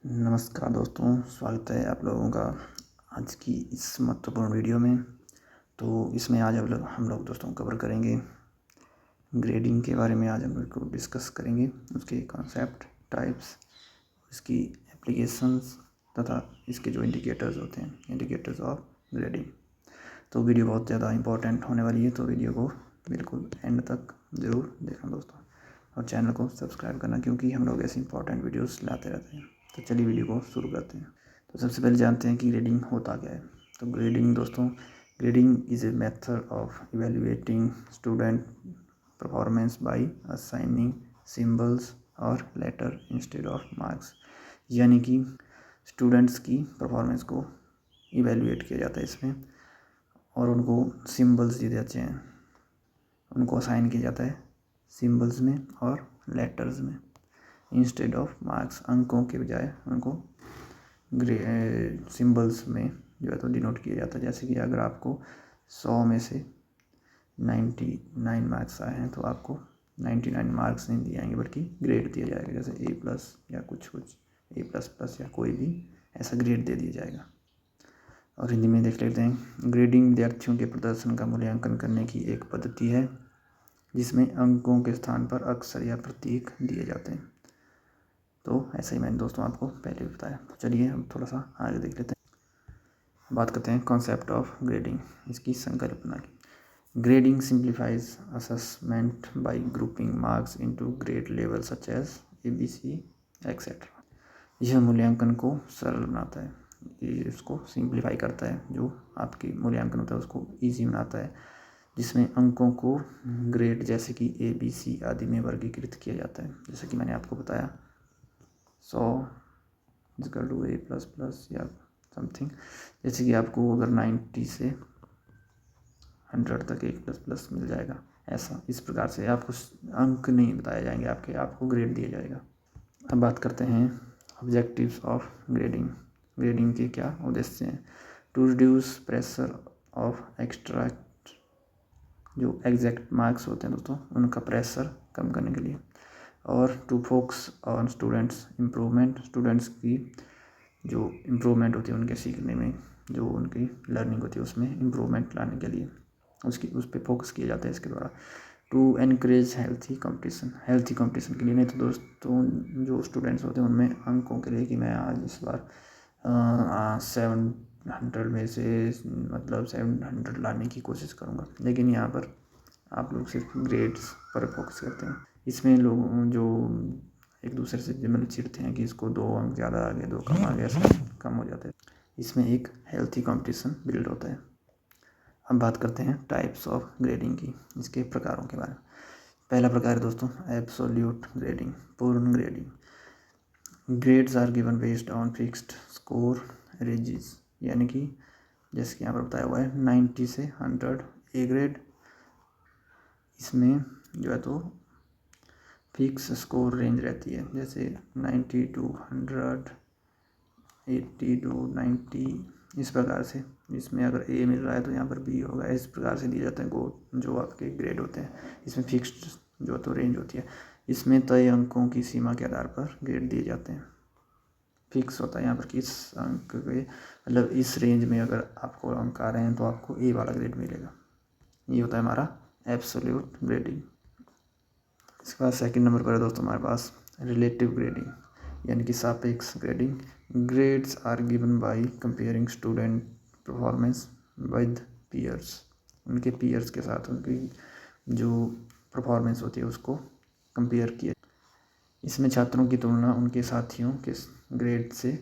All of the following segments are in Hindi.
नमस्कार दोस्तों, स्वागत है आप लोगों का आज की इस महत्वपूर्ण वीडियो में। तो इसमें आज हम लोग दोस्तों कवर करेंगे ग्रेडिंग के बारे में। आज हम लोग को डिस्कस करेंगे उसके कॉन्सेप्ट, टाइप्स, इसकी एप्लीकेशंस तथा इसके जो इंडिकेटर्स होते हैं, इंडिकेटर्स ऑफ ग्रेडिंग। तो वीडियो बहुत ज़्यादा इंपॉर्टेंट होने वाली है, तो वीडियो को बिल्कुल एंड तक ज़रूर देखना दोस्तों, और चैनल को सब्सक्राइब करना, क्योंकि हम लोग ऐसे इंपॉर्टेंट वीडियोस लाते रहते हैं। तो चलिए वीडियो को शुरू करते हैं। तो सबसे पहले जानते हैं कि ग्रेडिंग होता क्या है। तो ग्रेडिंग दोस्तों, grading is a method of evaluating student performance by assigning symbols और लेटर इंस्टेड ऑफ मार्क्स। यानी कि स्टूडेंट्स की परफॉर्मेंस को इवेल्युएट किया जाता है इसमें, और उनको सिंबल्स दिए जाते हैं, उनको असाइन किया जाता है सिंबल्स में और लेटर्स में, इंस्टेड ऑफ मार्क्स। अंकों के बजाय उनको सिंबल्स में जो है तो डिनोट किया जाता है। जैसे कि अगर आपको 100 में से 99 मार्क्स आए हैं, तो आपको 99 मार्क्स नहीं दिए जाएंगे, बल्कि ग्रेड दिया जाएगा, जैसे A+ या कुछ A++ या कोई भी ऐसा ग्रेड दे दिया जाएगा। और हिंदी में देख लेते हैं। ग्रेडिंग विद्यार्थियों के प्रदर्शन का मूल्यांकन करने की एक पद्धति है जिसमें अंकों के स्थान पर अक्षर या प्रतीक दिए जाते हैं। तो ऐसा ही मैंने दोस्तों आपको पहले भी बताया। तो चलिए हम थोड़ा सा आगे देख लेते हैं। बात करते हैं कॉन्सेप्ट ऑफ ग्रेडिंग, इसकी संकल्पना की। Grading simplifies assessment by grouping marks into grade level such as ABC etcetera. यह मूल्यांकन को सरल बनाता है, ये इसको सिंप्लीफाई करता है, जो आपकी मूल्यांकन होता है उसको ईजी बनाता है, जिसमें अंकों को ग्रेड जैसे कि ABC आदि में वर्गीकृत किया जाता है। जैसे कि मैंने आपको बताया 100 इक्वल टू A++ या समथिंग। जैसे कि आपको अगर 90 से 100 तक A++ मिल जाएगा, ऐसा इस प्रकार से आपको अंक नहीं बताए जाएंगे, आपको ग्रेड दिया जाएगा। अब बात करते हैं ऑब्जेक्टिव्स ऑफ ग्रेडिंग। ग्रेडिंग के क्या उद्देश्य हैं। To reduce pressure of extract, जो एग्जैक्ट मार्क्स होते हैं दोस्तों, उनका प्रेशर कम करने के लिए। और to focus on students improvement, students की जो इम्प्रूवमेंट होती है उनके सीखने में, जो उनकी लर्निंग होती है उसमें इम्प्रूवमेंट लाने के लिए उस पर फोकस किया जाता है इसके द्वारा। To encourage healthy competition, healthy competition के लिए। नहीं तो दोस्तों जो स्टूडेंट्स होते हैं उनमें अंकों के लिए कि मैं आज इस बार 700 में से मतलब 700 लाने की कोशिश करूँगा, लेकिन यहाँ पर आप लोग सिर्फ ग्रेड्स पर फोकस करते हैं। इसमें लोग जो एक दूसरे से मतलब चिढ़ते हैं कि इसको 2 अंक ज़्यादा आ गए, 2 कम आ गए, ऐसा कम हो जाता है। इसमें एक हेल्थी कंपटीशन बिल्ड होता है। अब बात करते हैं टाइप्स ऑफ ग्रेडिंग की, इसके प्रकारों के बारे में। पहला प्रकार है दोस्तों एब्सोल्यूट ग्रेडिंग, पूर्ण grading. Grades are given based on fixed score ranges, यानी कि जैसे कि यहाँ पर बताया हुआ है 90 से 100 A ग्रेड। इसमें जो है तो फिक्स स्कोर रेंज रहती है, जैसे 90 to 100, 80 to 90, इस प्रकार से। इसमें अगर A मिल रहा है तो यहाँ पर B होगा, इस प्रकार से दिए जाते हैं जो आपके ग्रेड होते हैं। इसमें फिक्स्ड जो तो रेंज होती है। इसमें तय अंकों की सीमा के आधार पर ग्रेड दिए जाते हैं। फिक्स होता है यहाँ पर कि इस अंक पे मतलब इस रेंज में अगर आपको अंक आ रहे हैं तो आपको A वाला ग्रेड मिलेगा। ये होता है हमारा एब्सोल्यूट ग्रेडिंग। इसके बाद सेकंड नंबर पर है दोस्तों हमारे पास रिलेटिव ग्रेडिंग, यानी कि सापेक्ष grading. Grades are given by comparing student performance with peers, उनके पीयर्स के साथ उनकी जो परफॉर्मेंस होती है उसको कंपेयर किया। इसमें छात्रों की तुलना उनके साथियों के ग्रेड से,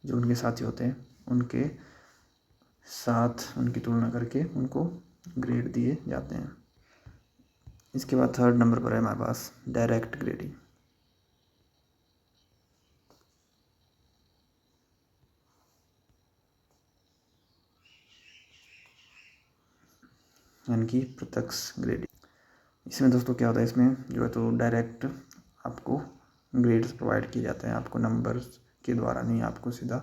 जो उनके साथी होते हैं उनके साथ उनकी तुलना करके उनको ग्रेड दिए जाते हैं। इसके बाद थर्ड नंबर पर है हमारे पास डायरेक्ट ग्रेडिंग, यानी कि प्रत्यक्ष ग्रेडिंग। इसमें दोस्तों क्या होता है, इसमें जो है तो डायरेक्ट आपको ग्रेड्स प्रोवाइड किए जाते हैं, आपको नंबर्स के द्वारा नहीं, आपको सीधा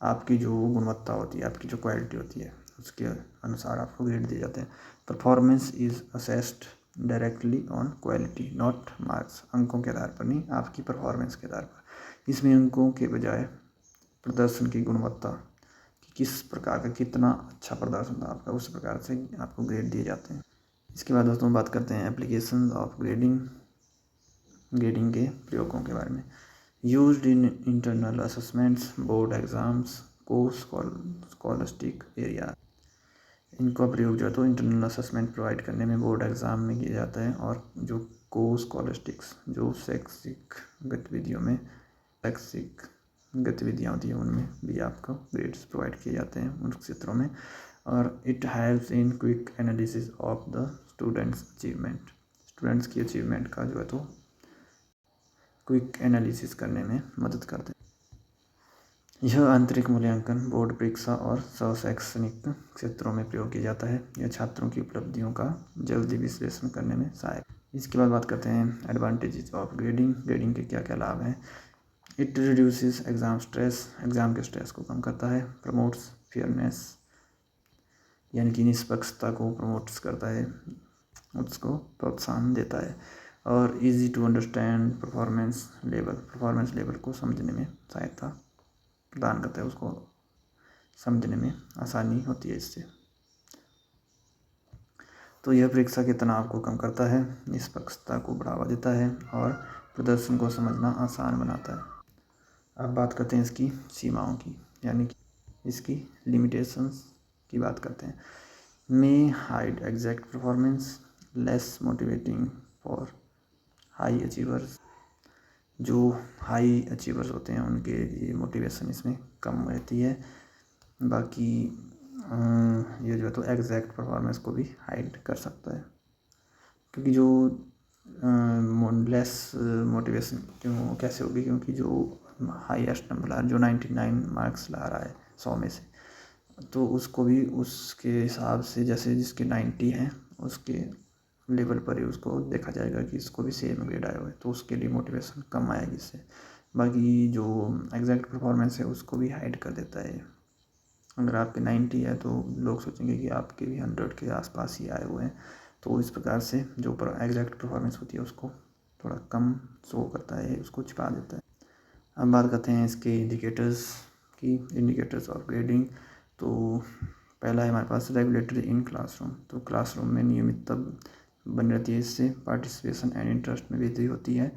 आपकी जो गुणवत्ता होती है, आपकी जो क्वालिटी होती है उसके अनुसार आपको ग्रेड दिए जाते हैं। Performance is assessed directly on quality not marks, अंकों के आधार पर नहीं, आपकी परफॉर्मेंस के आधार पर। इसमें अंकों के बजाय प्रदर्शन की गुणवत्ता, कि किस प्रकार का कितना अच्छा प्रदर्शन था आपका, उस प्रकार से आपको ग्रेड दिए जाते हैं। इसके बाद दोस्तों बात करते हैं एप्लीकेशन ऑफ ग्रेडिंग के प्रयोगों के बारे में। Used in internal assessments, board exams, को स्कॉलस्टिक एरिया। इनका प्रयोग जो है तो इंटरनल असेसमेंट प्रोवाइड करने में, बोर्ड एग्ज़ाम में किया जाता है, और जो को स्कॉलस्टिक्स जो शैक्षिक गतिविधियाँ होती हैं उनमें भी आपको ग्रेड्स प्रोवाइड किए जाते हैं उन क्षेत्रों में। और it helps in quick analysis of the students achievement, students की अचीवमेंट का जो है तो क्विक एनालिसिस करने में मदद करते हैं। यह आंतरिक मूल्यांकन, बोर्ड परीक्षा और शैक्षणिक क्षेत्रों में प्रयोग किया जाता है। यह छात्रों की उपलब्धियों का जल्दी विश्लेषण करने में सहायक। इसके बाद बात करते हैं एडवांटेजेस ऑफ ग्रेडिंग। ग्रेडिंग के क्या क्या लाभ हैं। It reduces exam stress, exam के स्ट्रेस को कम करता है। प्रमोट्स फेयरनेस, यानी कि निष्पक्षता को प्रमोट्स करता है, उसको प्रोत्साहन देता है। और easy to understand performance level को समझने में सहायता प्रदान करता है, उसको समझने में आसानी होती है इससे। तो यह परीक्षा के तनाव को कम करता है, निष्पक्षता को बढ़ावा देता है और प्रदर्शन को समझना आसान बनाता है। अब बात करते हैं इसकी सीमाओं की, यानी कि इसकी लिमिटेशंस की बात करते हैं। May hide exact performance, less motivating for high achievers. जो हाई अचीवर्स होते हैं उनके लिए मोटिवेशन इसमें कम रहती है। बाकी ये जो है तो एग्जैक्ट परफॉर्मेंस को भी हाइड कर सकता है, क्योंकि जो लेस मोटिवेशन क्यों कैसे होगी, क्योंकि जो हाईएस्ट नंबर ला रहा है, जो 99 मार्क्स ला रहा है 100 में से, तो उसको भी उसके हिसाब से, जैसे जिसके 90 हैं उसके लेवल पर ही उसको देखा जाएगा कि इसको भी सेम ग्रेड आया हुआ है, तो उसके लिए मोटिवेशन कम आएगी इससे। बाकी जो एग्जैक्ट परफॉर्मेंस है उसको भी हाइड कर देता है। अगर आपके 90 है तो लोग सोचेंगे कि आपके भी 100 के आसपास ही आए हुए हैं, तो इस प्रकार से जो एग्जैक्ट परफॉर्मेंस होती है उसको थोड़ा कम शो करता है, उसको छिपा देता है। अब बात करते हैं इसके इंडिकेटर्स ऑफ ग्रेडिंग। तो पहला है हमारे पास रेगुलेटरी इन क्लासरूम। तो क्लासरूम में नियमितता बनी रहती है, इससे पार्टिसिपेशन एंड इंटरेस्ट में वृद्धि होती है।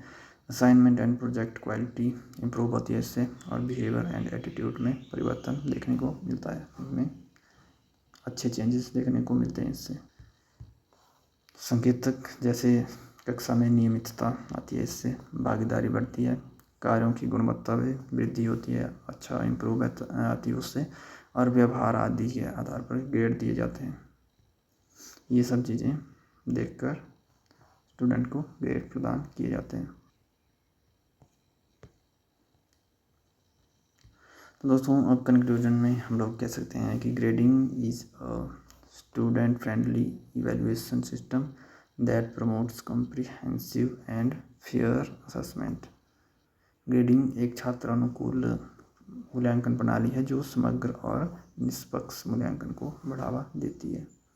Assignment and project quality improve होती है इससे, और बिहेवियर एंड एटीट्यूड में परिवर्तन देखने को मिलता है, इसमें अच्छे चेंजेस देखने को मिलते हैं इससे। संकेतक जैसे कक्षा में नियमितता आती है, इससे भागीदारी बढ़ती है, कार्यों की गुणवत्ता में वृद्धि होती है, अच्छा इम्प्रूव आती है उससे, और व्यवहार आदि के आधार पर ग्रेड दिए जाते हैं। ये सब चीज़ें देखकर स्टूडेंट को ग्रेड प्रदान किए जाते हैं। तो दोस्तों अब कंक्लूजन में हम लोग कह सकते हैं कि grading is a student friendly evaluation system that promotes comprehensive and fair assessment. Grading एक छात्रानुकूल मूल्यांकन प्रणाली है जो समग्र और निष्पक्ष मूल्यांकन को बढ़ावा देती है।